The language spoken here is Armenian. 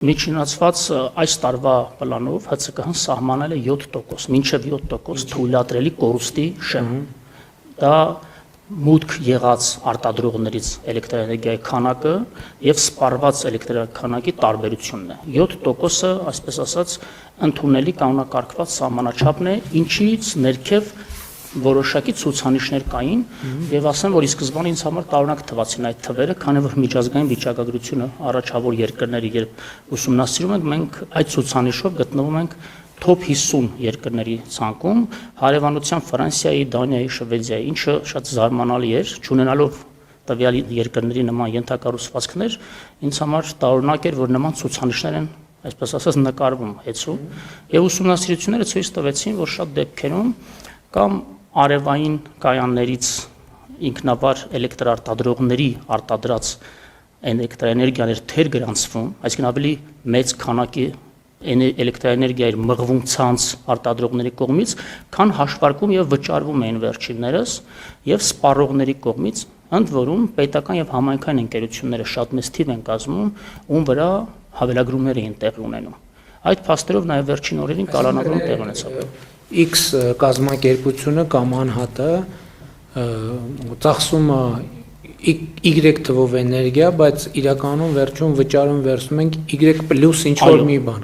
Միջինացված այս տարվա պլանով ՀՑԿ-ն սահմանել է 7%, մինչև 7% թույլատրելի կորուստի շեմ։ Դա մուտք եղած արտադրողներից էլեկտրաէներգիայի քանակը եւ սպառված էլեկտրաէներգիայի քանակի տարբերությունն է։ 7%-ը, այսպես ասած, ընդունելի կանոնակարգված սահմանաչափն է, ինչից ներքև որոշակի ցուցանիշներ կային եւ ասեմ, որ ի սկզբանե ինձ համար տարօրինակ թվացին այդ թվերը, քանի որ միջազգային վիճակագրությունը առաջավոր երկրների երբ ուսումնասիրում ենք, մենք այդ ցուցանիշով գտնվում ենք top 50 երկրների ցանկում, հարևանությամբ Ֆրանսիայի, Դանիայի, Շվեդիայի, ինչը շատ զարմանալի էր, չունենալով տվյալ երկրների նման ենթակառուցվածքներ, ինձ համար տարօրինակ էր, որ նման ցուցանիշներ են, այսպես ասած, նկարվում հեծում, եւ ուսումնասիրությունները ցույց տվեցին, որ շատ դեպքերում կամ արևային կայաններից ինքնավար էլեկտրաարտադրողների արտադրած էլեկտրաէներգիաներ թեր գրանցվում, այսինքն ավելի մեծ քանակի էլեկտրաէներգիա էր մղվում ցանց արտադրողների կողմից, քան հաշվարկում եւ վճարվում էին վերջիններս եւ սպառողների կողմից, ընդ որում պետական եւ համայնքային ընկերությունները շատ մեծ թիվ են կազմում, ում վրա հավելագրումներ էին տեղի ունենում։ Այդ փաստերով նաեւ վերջին օրերին կալանավորում տեղ ունեցավ։ X կազմակերպությունը կամ անհատը ծախսում Y թվով էներգիա, բայց իրականում վերջում վճարում վերցնում ենք Y+ ինչ որ մի բան,